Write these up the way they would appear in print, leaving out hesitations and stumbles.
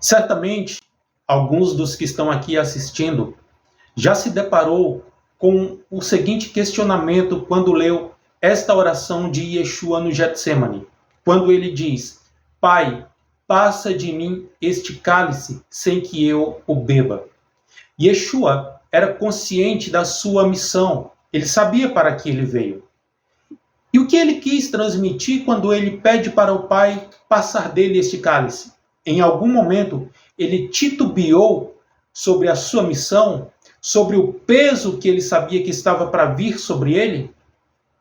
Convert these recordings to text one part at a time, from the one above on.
Certamente, alguns dos que estão aqui assistindo já se deparou com o seguinte questionamento quando leu esta oração de Yeshua no Getsemane, quando ele diz: Pai, passa de mim este cálice sem que eu o beba. Yeshua era consciente da sua missão, ele sabia para que ele veio. E o que ele quis transmitir quando ele pede para o Pai passar dele este cálice? Em algum momento, ele titubeou sobre a sua missão, sobre o peso que ele sabia que estava para vir sobre ele?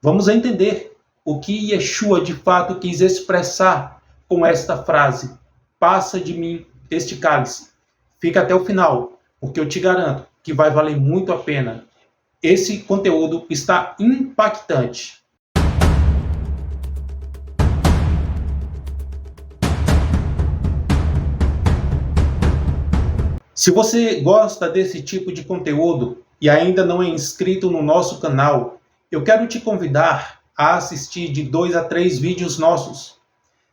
Vamos entender o que Yeshua de fato quis expressar com esta frase: passa de mim este cálice. Fica até o final, porque eu te garanto que vai valer muito a pena. Esse conteúdo está impactante. Se você gosta desse tipo de conteúdo e ainda não é inscrito no nosso canal, eu quero te convidar a assistir de 2 a 3 vídeos nossos.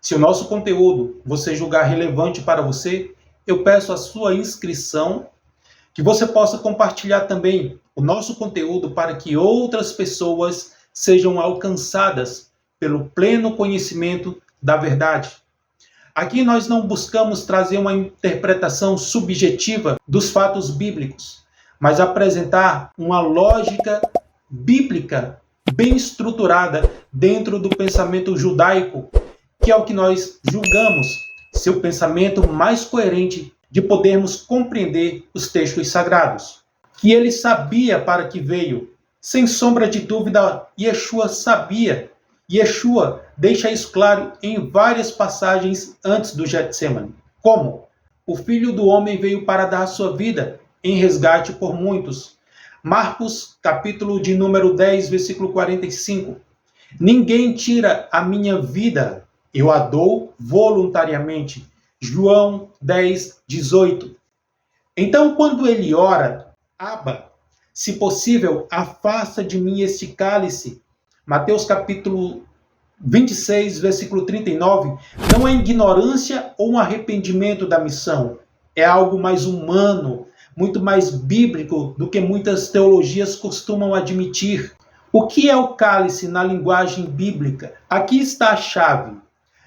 Se o nosso conteúdo você julgar relevante para você, eu peço a sua inscrição, que você possa compartilhar também o nosso conteúdo para que outras pessoas sejam alcançadas pelo pleno conhecimento da verdade. Aqui nós não buscamos trazer uma interpretação subjetiva dos fatos bíblicos, mas apresentar uma lógica bíblica bem estruturada dentro do pensamento judaico, que é o que nós julgamos ser o pensamento mais coerente de podermos compreender os textos sagrados. Que ele sabia para que veio, sem sombra de dúvida, Yeshua sabia. Yeshua deixa isso claro em várias passagens antes do Getsemane. Como? O Filho do Homem veio para dar sua vida em resgate por muitos. Marcos, capítulo de número 10, versículo 45. Ninguém tira a minha vida, eu a dou voluntariamente. João 10, 18. Então, quando ele ora, Abba, se possível, afasta de mim este cálice. Mateus capítulo 26, versículo 39, não é ignorância ou um arrependimento da missão. É algo mais humano, muito mais bíblico do que muitas teologias costumam admitir. O que é o cálice na linguagem bíblica? Aqui está a chave.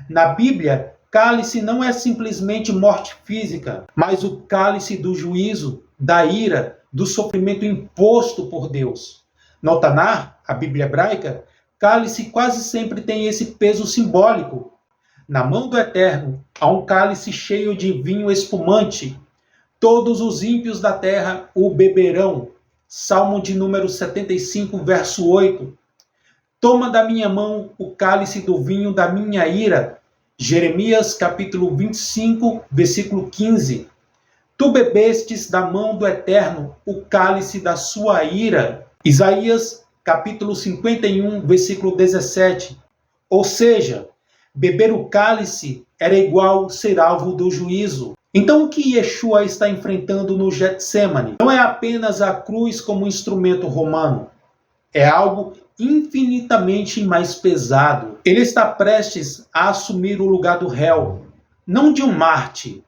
Na Bíblia, cálice não é simplesmente morte física, mas o cálice do juízo, da ira, do sofrimento imposto por Deus. No Tanar, a Bíblia hebraica, cálice quase sempre tem esse peso simbólico. Na mão do Eterno há um cálice cheio de vinho espumante. Todos os ímpios da terra o beberão. Salmo de número 75, verso 8. Toma da minha mão o cálice do vinho da minha ira. Jeremias capítulo 25, versículo 15. Tu bebestes da mão do Eterno o cálice da sua ira. Isaías capítulo 51, versículo 17. Ou seja, beber o cálice era igual ser alvo do juízo. Então o que Yeshua está enfrentando no Getsemane não é apenas a cruz como instrumento romano. É algo infinitamente mais pesado. Ele está prestes a assumir o lugar do réu, não de um mártir.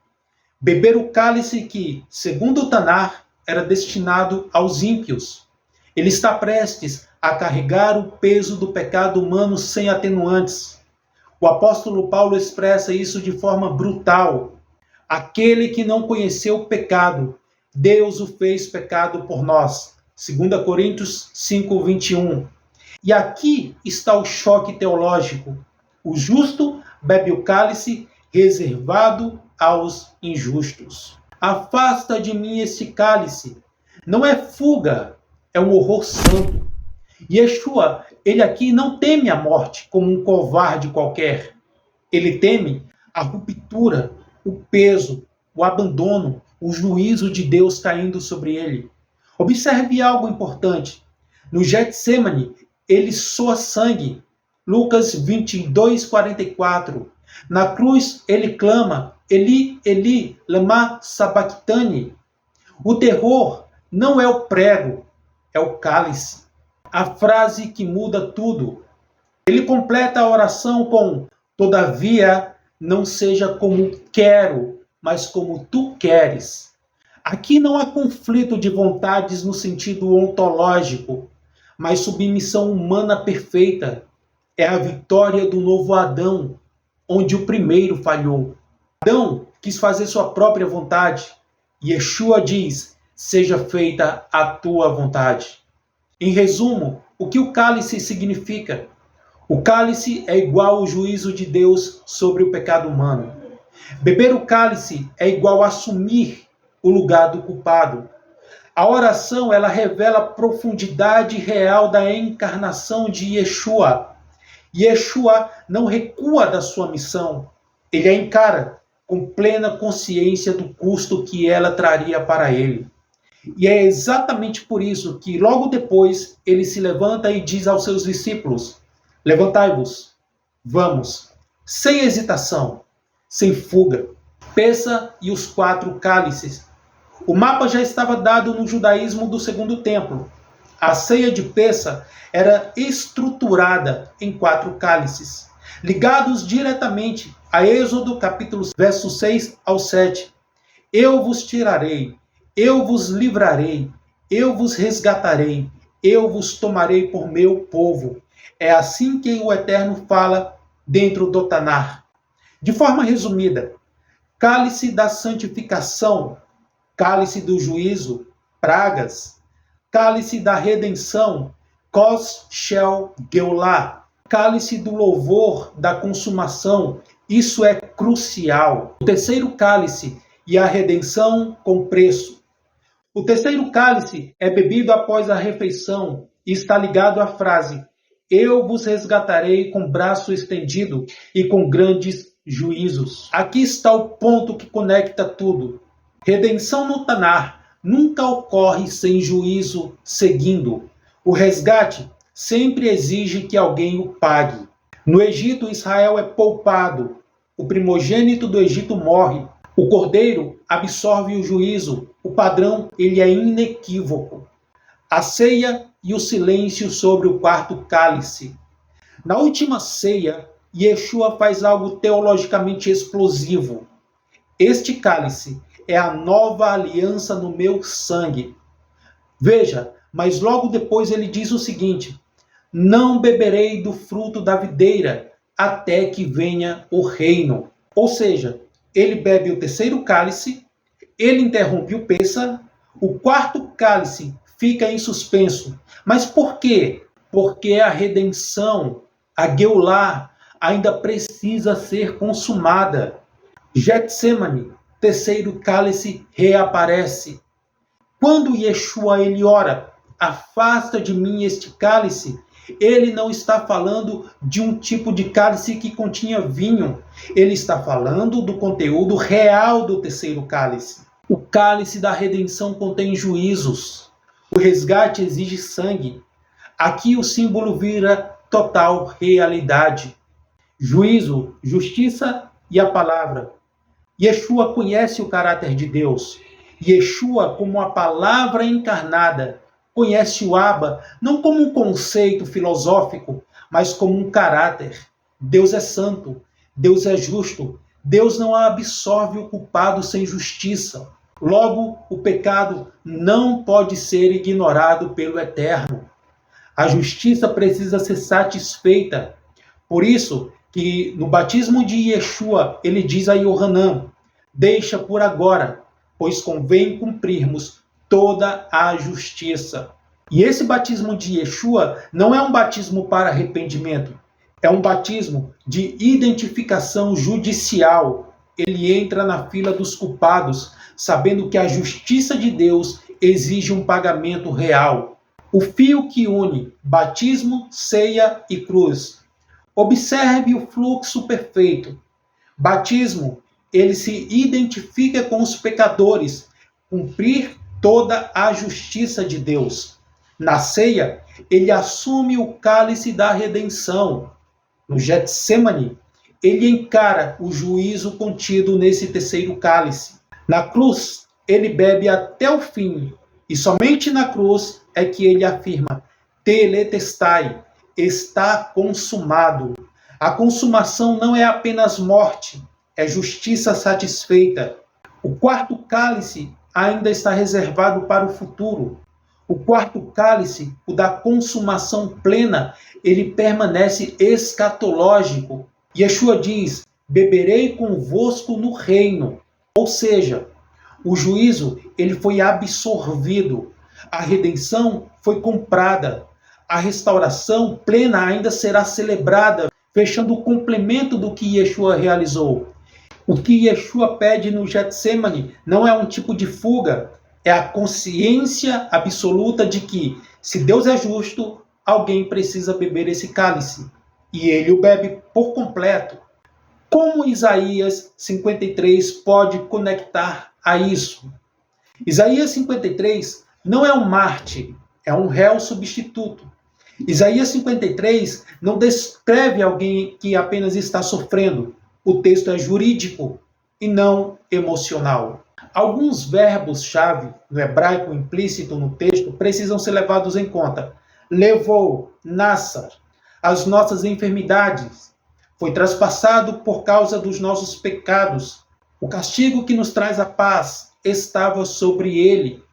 Beber o cálice que, segundo o Tanar, era destinado aos ímpios. Ele está prestes a carregar o peso do pecado humano sem atenuantes. O apóstolo Paulo expressa isso de forma brutal. Aquele que não conheceu o pecado, Deus o fez pecado por nós. 2 Coríntios 5, 21. E aqui está o choque teológico. O justo bebe o cálice reservado aos injustos. Afasta de mim esse cálice. Não é fuga, é um horror santo. Yeshua, ele aqui não teme a morte como um covarde qualquer. Ele teme a ruptura, o peso, o abandono, o juízo de Deus caindo sobre ele. Observe algo importante. No Getsemane, ele soa sangue. Lucas 22, 44. Na cruz, ele clama, Eli, Eli, lama sabachthani. O terror não é o prego, é o cálice. A frase que muda tudo. Ele completa a oração com: todavia, não seja como quero, mas como tu queres. Aqui não há conflito de vontades no sentido ontológico, mas submissão humana perfeita. É a vitória do novo Adão, onde o primeiro falhou. Adão quis fazer sua própria vontade. Yeshua diz, seja feita a tua vontade. Em resumo, o que o cálice significa? O cálice é igual ao juízo de Deus sobre o pecado humano. Beber o cálice é igual a assumir o lugar do culpado. A oração, ela revela a profundidade real da encarnação de Yeshua. Yeshua não recua da sua missão. Ele a encara com plena consciência do custo que ela traria para ele. E é exatamente por isso que logo depois ele se levanta e diz aos seus discípulos, levantai-vos, vamos, sem hesitação, sem fuga. Peça e os 4 cálices. O mapa já estava dado no judaísmo do segundo templo. A ceia de Peça era estruturada em 4 cálices, ligados diretamente a Êxodo capítulo versos 6 ao 7. Eu vos tirarei, eu vos livrarei, eu vos resgatarei, eu vos tomarei por meu povo. É assim que o Eterno fala dentro do Tanar. De forma resumida, cálice da santificação, cálice do juízo, pragas, cálice da redenção, Kos Shel Geulah, cálice do louvor, da consumação, isso é crucial. O terceiro cálice e a redenção com preço. O terceiro cálice é bebido após a refeição e está ligado à frase, eu vos resgatarei com braço estendido e com grandes juízos. Aqui está o ponto que conecta tudo. Redenção no Tanar nunca ocorre sem juízo seguindo. O resgate sempre exige que alguém o pague. No Egito, Israel é poupado. O primogênito do Egito morre. O cordeiro absorve o juízo. O padrão, ele é inequívoco. A ceia e o silêncio sobre o 4º cálice. Na última ceia, Yeshua faz algo teologicamente explosivo. Este cálice é a nova aliança no meu sangue. Veja, mas logo depois ele diz o seguinte, não beberei do fruto da videira até que venha o reino. Ou seja, ele bebe o terceiro cálice, ele interrompe o Pêssar, o 4º cálice fica em suspenso. Mas por quê? Porque a redenção, a Geulah, ainda precisa ser consumada. Getsemane, terceiro cálice, reaparece. Quando Yeshua ele ora, afasta de mim este cálice, ele não está falando de um tipo de cálice que continha vinho. Ele está falando do conteúdo real do terceiro cálice. O cálice da redenção contém juízos. O resgate exige sangue. Aqui o símbolo vira total realidade. Juízo, justiça e a palavra. Yeshua conhece o caráter de Deus. Yeshua, como a palavra encarnada, conhece o Abba não como um conceito filosófico, mas como um caráter. Deus é santo, Deus é justo, Deus não absorve o culpado sem justiça. Logo, o pecado não pode ser ignorado pelo Eterno. A justiça precisa ser satisfeita. Por isso que no batismo de Yeshua, ele diz a Yohanan, deixa por agora, pois convém cumprirmos toda a justiça. E esse batismo de Yeshua não é um batismo para arrependimento, é um batismo de identificação judicial. Ele entra na fila dos culpados, sabendo que a justiça de Deus exige um pagamento real. O fio que une batismo, ceia e cruz. Observe o fluxo perfeito. Batismo, ele se identifica com os pecadores, cumprir toda a justiça de Deus. Na ceia, ele assume o cálice da redenção. No Getsemane, ele encara o juízo contido nesse terceiro cálice. Na cruz, ele bebe até o fim, e somente na cruz é que ele afirma, tetelestai, está consumado. A consumação não é apenas morte, é justiça satisfeita. O quarto cálice ainda está reservado para o futuro. O quarto cálice, o da consumação plena, ele permanece escatológico. Yeshua diz: beberei convosco no reino. Ou seja, o juízo ele foi absorvido. A redenção foi comprada. A restauração plena ainda será celebrada, fechando o complemento do que Yeshua realizou. O que Yeshua pede no Getsemane não é um tipo de fuga, é a consciência absoluta de que, se Deus é justo, alguém precisa beber esse cálice. E ele o bebe por completo. Como Isaías 53 pode conectar a isso? Isaías 53 não é um mártir, é um réu substituto. Isaías 53 não descreve alguém que apenas está sofrendo. O texto é jurídico e não emocional. Alguns verbos-chave no hebraico implícito no texto precisam ser levados em conta. Levou, nassar, as nossas enfermidades. Foi traspassado por causa dos nossos pecados. O castigo que nos traz a paz estava sobre ele.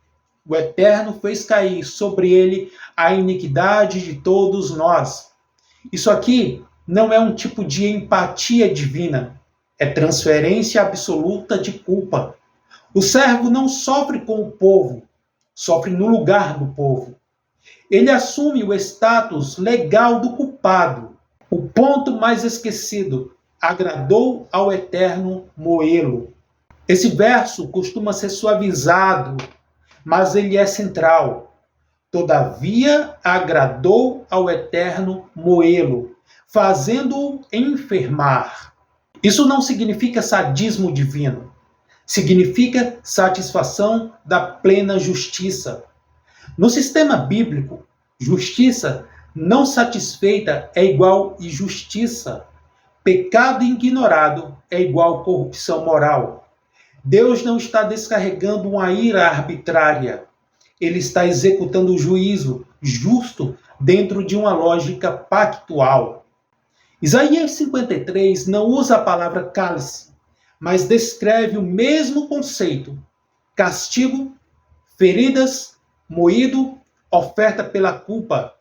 O Eterno fez cair sobre ele a iniquidade de todos nós. Isso aqui não é um tipo de empatia divina. É transferência absoluta de culpa. O servo não sofre com o povo, sofre no lugar do povo. Ele assume o status legal do culpado. O ponto mais esquecido: agradou ao Eterno moê-lo. Esse verso costuma ser suavizado, mas ele é central. Todavia agradou ao Eterno moê-lo, fazendo-o enfermar. Isso não significa sadismo divino. Significa satisfação da plena justiça. No sistema bíblico, justiça não satisfeita é igual injustiça. Pecado ignorado é igual corrupção moral. Deus não está descarregando uma ira arbitrária. Ele está executando o juízo justo dentro de uma lógica pactual. Isaías 53 não usa a palavra cálice, mas descreve o mesmo conceito: castigo, feridas, moído, oferta pela culpa.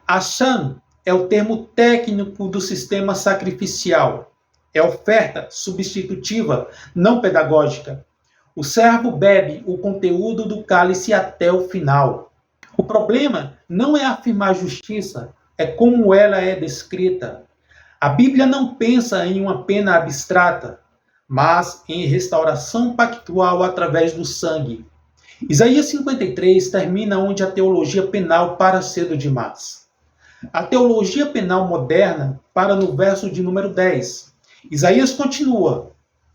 Ashan é o termo técnico do sistema sacrificial. É oferta substitutiva, não pedagógica. O servo bebe o conteúdo do cálice até o final. O problema não é afirmar justiça, é como ela é descrita. A Bíblia não pensa em uma pena abstrata, mas em restauração pactual através do sangue. Isaías 53 termina onde a teologia penal para cedo demais. A teologia penal moderna para no verso de número 10. Isaías continua: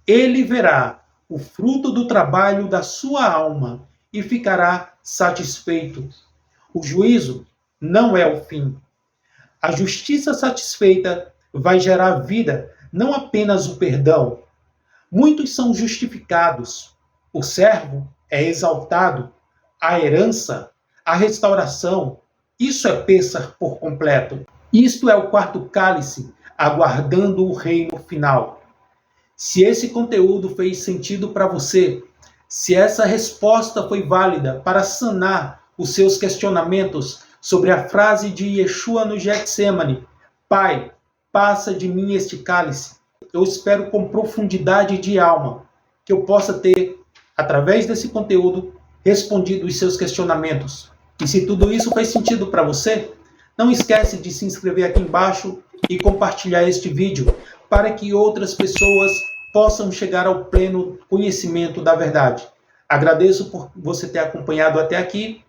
ele verá o fruto do trabalho da sua alma e ficará satisfeito. O juízo não é o fim. A justiça satisfeita vai gerar vida, não apenas o perdão. Muitos são justificados. O servo é exaltado. A herança, a restauração, isso é Pêssar por completo. Isto é o quarto cálice, aguardando o reino final. Se esse conteúdo fez sentido para você, se essa resposta foi válida para sanar os seus questionamentos sobre a frase de Yeshua no Getsemane: Pai, passa de mim este cálice. Eu espero com profundidade de alma que eu possa ter, através desse conteúdo, respondido os seus questionamentos. E se tudo isso fez sentido para você, não esquece de se inscrever aqui embaixo e compartilhar este vídeo para que outras pessoas possam chegar ao pleno conhecimento da verdade. Agradeço por você ter acompanhado até aqui.